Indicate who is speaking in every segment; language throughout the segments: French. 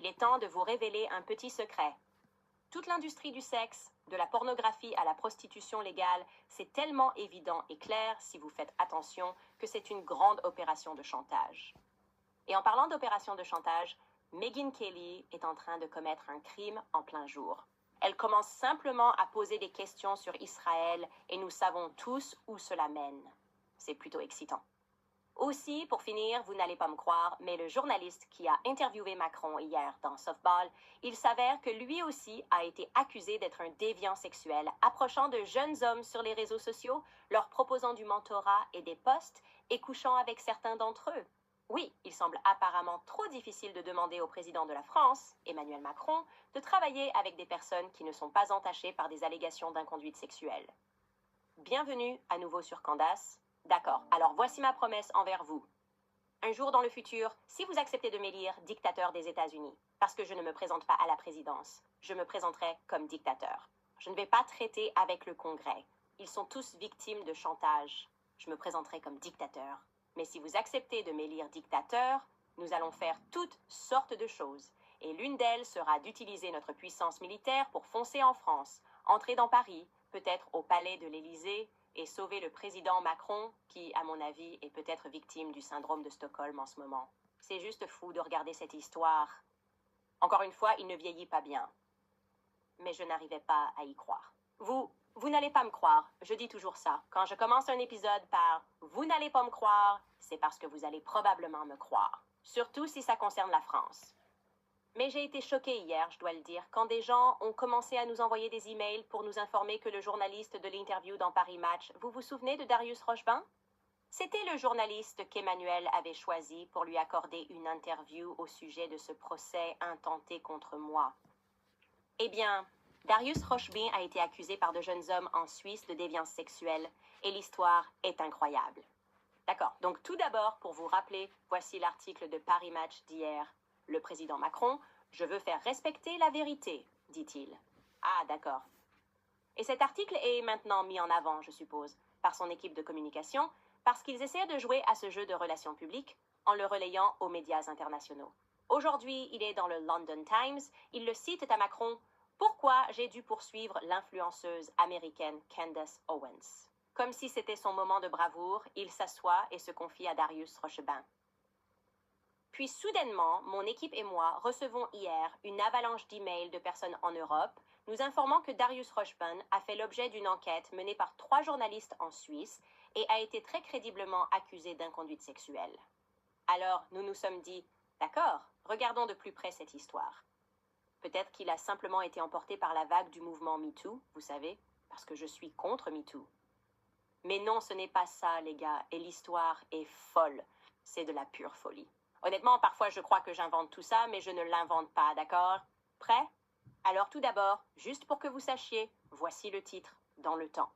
Speaker 1: est temps de vous révéler un petit secret. Toute l'industrie du sexe, de la pornographie à la prostitution légale, c'est tellement évident et clair, si vous faites attention, que c'est une grande opération de chantage. Et en parlant d'opération de chantage, Megyn Kelly est en train de commettre un crime en plein jour. Elle commence simplement à poser des questions sur Israël et nous savons tous où cela mène. C'est plutôt excitant. Aussi, pour finir, vous n'allez pas me croire, mais le journaliste qui a interviewé Macron hier dans Softball, il s'avère que lui aussi a été accusé d'être un déviant sexuel, approchant de jeunes hommes sur les réseaux sociaux, leur proposant du mentorat et des postes et couchant avec certains d'entre eux. Oui, il semble apparemment trop difficile de demander au président de la France, Emmanuel Macron, de travailler avec des personnes qui ne sont pas entachées par des allégations d'inconduite sexuelle. Bienvenue à nouveau sur Candace. D'accord, alors voici ma promesse envers vous. Un jour dans le futur, si vous acceptez de m'élire dictateur des États-Unis, parce que je ne me présente pas à la présidence, je me présenterai comme dictateur. Je ne vais pas traiter avec le Congrès. Ils sont tous victimes de chantage. Je me présenterai comme dictateur. Mais si vous acceptez de m'élire dictateur, nous allons faire toutes sortes de choses. Et l'une d'elles sera d'utiliser notre puissance militaire pour foncer en France, entrer dans Paris, peut-être au palais de l'Élysée, et sauver le président Macron, qui, à mon avis, est peut-être victime du syndrome de Stockholm en ce moment. C'est juste fou de regarder cette histoire. Encore une fois, il ne vieillit pas bien. Mais je n'arrivais pas à y croire. Vous n'allez pas me croire, je dis toujours ça. Quand je commence un épisode par « Vous n'allez pas me croire », c'est parce que vous allez probablement me croire. Surtout si ça concerne la France. Mais j'ai été choquée hier, je dois le dire, quand des gens ont commencé à nous envoyer des emails pour nous informer que le journaliste de l'interview dans Paris Match, vous vous souvenez de Darius Rochebin? C'était le journaliste qu'Emmanuel avait choisi pour lui accorder une interview au sujet de ce procès intenté contre moi. Eh bien, Darius Rochebin a été accusé par de jeunes hommes en Suisse de déviance sexuelle, et l'histoire est incroyable. D'accord, donc tout d'abord, pour vous rappeler, voici l'article de Paris Match d'hier. Le président Macron, je veux faire respecter la vérité, dit-il. Ah, d'accord. Et cet article est maintenant mis en avant, je suppose, par son équipe de communication, parce qu'ils essaient de jouer à ce jeu de relations publiques en le relayant aux médias internationaux. Aujourd'hui, il est dans le London Times, il le cite à Macron. Pourquoi j'ai dû poursuivre l'influenceuse américaine Candace Owens? Comme si c'était son moment de bravoure, il s'assoit et se confie à Darius Rochebin. Puis soudainement, mon équipe et moi recevons hier une avalanche d'emails de personnes en Europe nous informant que Darius Rochebin a fait l'objet d'une enquête menée par 3 journalistes en Suisse et a été très crédiblement accusé d'inconduite sexuelle. Alors, nous nous sommes dit, d'accord, regardons de plus près cette histoire. Peut-être qu'il a simplement été emporté par la vague du mouvement MeToo, vous savez, parce que je suis contre MeToo. Mais non, ce n'est pas ça, les gars, et l'histoire est folle. C'est de la pure folie. Honnêtement, parfois je crois que j'invente tout ça, mais je ne l'invente pas, d'accord? Prêt? Alors tout d'abord, juste pour que vous sachiez, voici le titre, dans le temps.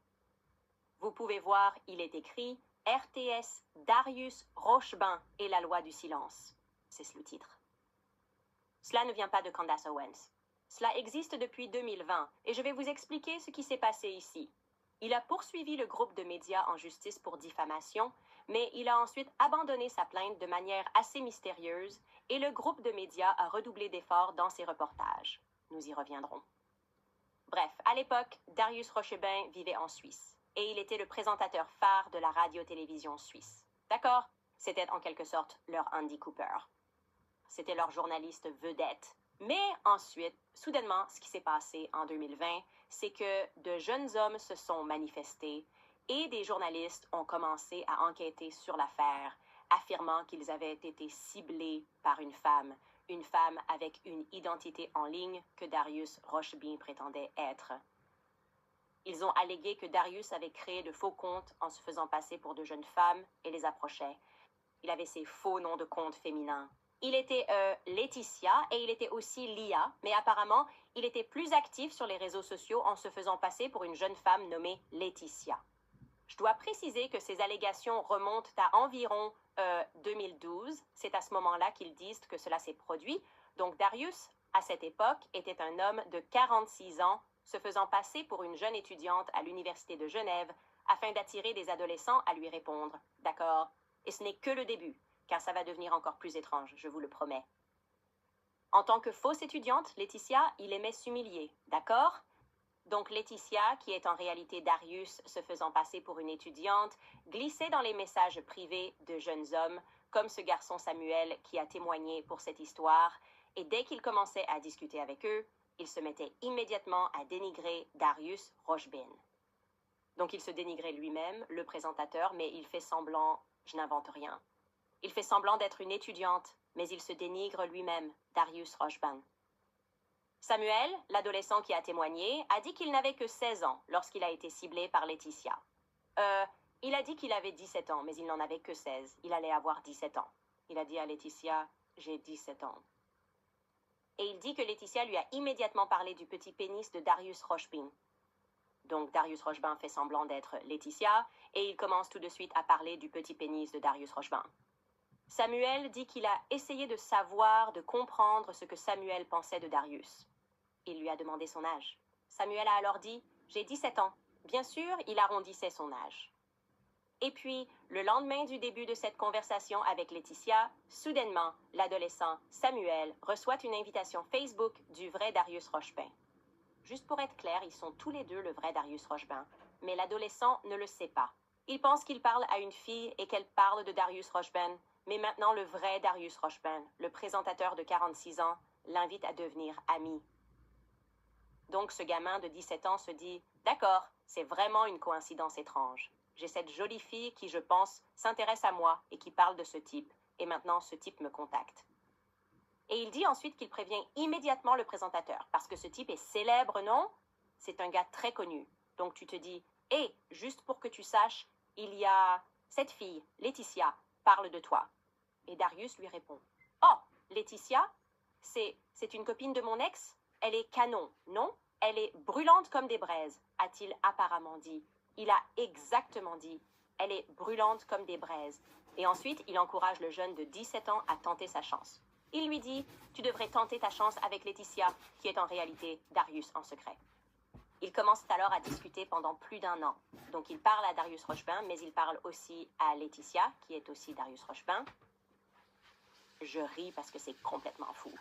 Speaker 1: Vous pouvez voir, il est écrit « RTS Darius Rochebin et la loi du silence ». C'est le titre. Cela ne vient pas de Candace Owens. Cela existe depuis 2020, et je vais vous expliquer ce qui s'est passé ici. Il a poursuivi le groupe de médias en justice pour diffamation, mais il a ensuite abandonné sa plainte de manière assez mystérieuse et le groupe de médias a redoublé d'efforts dans ses reportages. Nous y reviendrons. Bref, à l'époque, Darius Rochebin vivait en Suisse et il était le présentateur phare de la radio-télévision suisse. D'accord? C'était en quelque sorte leur Andy Cooper. C'était leur journaliste vedette. Mais ensuite, soudainement, ce qui s'est passé en 2020, c'est que de jeunes hommes se sont manifestés et des journalistes ont commencé à enquêter sur l'affaire, affirmant qu'ils avaient été ciblés par une femme avec une identité en ligne que Darius Rochebin prétendait être. Ils ont allégué que Darius avait créé de faux comptes en se faisant passer pour de jeunes femmes et les approchait. Il avait ses faux noms de comptes féminins. Il était Laetitia et il était aussi Lia, mais apparemment, il était plus actif sur les réseaux sociaux en se faisant passer pour une jeune femme nommée Laetitia. Je dois préciser que ces allégations remontent à environ 2012. C'est à ce moment-là qu'ils disent que cela s'est produit. Donc Darius, à cette époque, était un homme de 46 ans, se faisant passer pour une jeune étudiante à l'Université de Genève afin d'attirer des adolescents à lui répondre. D'accord? Et ce n'est que le début, car ça va devenir encore plus étrange, je vous le promets. En tant que fausse étudiante, Laetitia, il aimait s'humilier, d'accord? Donc Laetitia, qui est en réalité Darius se faisant passer pour une étudiante, glissait dans les messages privés de jeunes hommes, comme ce garçon Samuel qui a témoigné pour cette histoire, et dès qu'il commençait à discuter avec eux, il se mettait immédiatement à dénigrer Darius Rochbin. Donc il se dénigrait lui-même, le présentateur, mais il fait semblant, je n'invente rien. Il fait semblant d'être une étudiante, mais il se dénigre lui-même, Darius Rochbin. Samuel, l'adolescent qui a témoigné, a dit qu'il n'avait que 16 ans lorsqu'il a été ciblé par Laetitia. Il a dit qu'il avait 17 ans, mais il n'en avait que 16. Il allait avoir 17 ans. Il a dit à Laetitia, « J'ai 17 ans. » Et il dit que Laetitia lui a immédiatement parlé du petit pénis de Darius Rochbin. Donc Darius Rochbin fait semblant d'être Laetitia, et il commence tout de suite à parler du petit pénis de Darius Rochbin. Samuel dit qu'il a essayé de savoir, de comprendre ce que Samuel pensait de Darius. Il lui a demandé son âge. Samuel a alors dit « J'ai 17 ans ». Bien sûr, il arrondissait son âge. Et puis, le lendemain du début de cette conversation avec Laetitia, soudainement, l'adolescent Samuel reçoit une invitation Facebook du vrai Darius Rochbin. Juste pour être clair, ils sont tous les deux le vrai Darius Rochbin, mais l'adolescent ne le sait pas. Il pense qu'il parle à une fille et qu'elle parle de Darius Rochbin, mais maintenant le vrai Darius Rochbin, le présentateur de 46 ans, l'invite à devenir ami. Donc ce gamin de 17 ans se dit « D'accord, c'est vraiment une coïncidence étrange. J'ai cette jolie fille qui, je pense, s'intéresse à moi et qui parle de ce type, et maintenant ce type me contacte. » Et il dit ensuite qu'il prévient immédiatement le présentateur, parce que ce type est célèbre, non? C'est un gars très connu. Donc tu te dis « Hé, juste pour que tu saches, il y a cette fille, Laetitia, parle de toi. » Et Darius lui répond « Oh, Laetitia? C'est une copine de mon ex? Elle est canon, non? Elle est brûlante comme des braises, a-t-il apparemment dit. Il a exactement dit. Elle est brûlante comme des braises. Et ensuite, il encourage le jeune de 17 ans à tenter sa chance. Il lui dit, tu devrais tenter ta chance avec Laetitia, qui est en réalité Darius en secret. Ils commencent alors à discuter pendant plus d'1 an. Donc il parle à Darius Rochbin, mais il parle aussi à Laetitia, qui est aussi Darius Rochbin. Je ris parce que c'est complètement fou.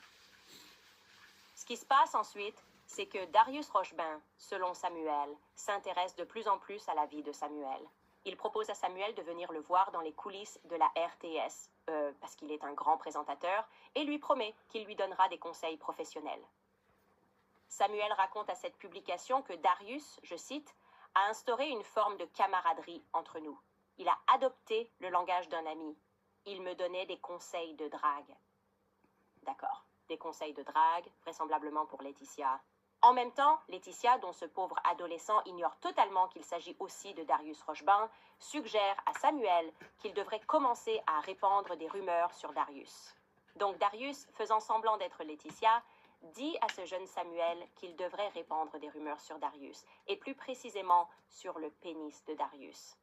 Speaker 1: Ce qui se passe ensuite, c'est que Darius Rochbin, selon Samuel, s'intéresse de plus en plus à la vie de Samuel. Il propose à Samuel de venir le voir dans les coulisses de la RTS, parce qu'il est un grand présentateur, et lui promet qu'il lui donnera des conseils professionnels. Samuel raconte à cette publication que Darius, je cite, a instauré une forme de camaraderie entre nous. Il a adopté le langage d'un ami. Il me donnait des conseils de drague. D'accord. Des conseils de drague, vraisemblablement pour Laetitia. En même temps, Laetitia, dont ce pauvre adolescent ignore totalement qu'il s'agit aussi de Darius Rochbin, suggère à Samuel qu'il devrait commencer à répandre des rumeurs sur Darius. Donc Darius, faisant semblant d'être Laetitia, dit à ce jeune Samuel qu'il devrait répandre des rumeurs sur Darius, et plus précisément sur le pénis de Darius.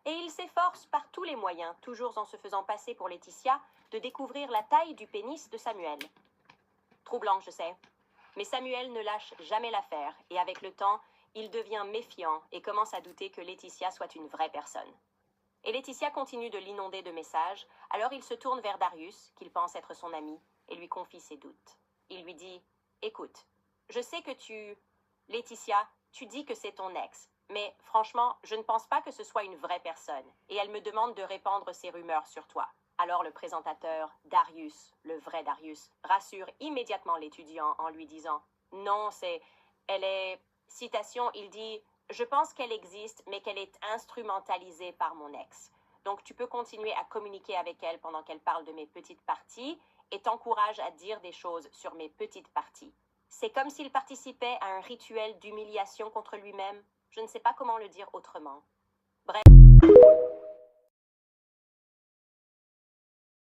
Speaker 1: Et il s'efforce par tous les moyens, toujours en se faisant passer pour Laetitia, de découvrir la taille du pénis de Samuel. Troublant, je sais. Mais Samuel ne lâche jamais l'affaire, et avec le temps, il devient méfiant et commence à douter que Laetitia soit une vraie personne. Et Laetitia continue de l'inonder de messages, alors il se tourne vers Darius, qu'il pense être son ami, et lui confie ses doutes. Il lui dit « Écoute, je sais que Laetitia, tu dis que c'est ton ex, mais franchement, je ne pense pas que ce soit une vraie personne, et elle me demande de répandre ces rumeurs sur toi. » Alors le présentateur, Darius, le vrai Darius, rassure immédiatement l'étudiant en lui disant « Non, elle est… » Citation, il dit « Je pense qu'elle existe, mais qu'elle est instrumentalisée par mon ex. Donc tu peux continuer à communiquer avec elle pendant qu'elle parle de mes petites parties et t'encourage à dire des choses sur mes petites parties. » C'est comme s'il participait à un rituel d'humiliation contre lui-même. Je ne sais pas comment le dire autrement. Bref.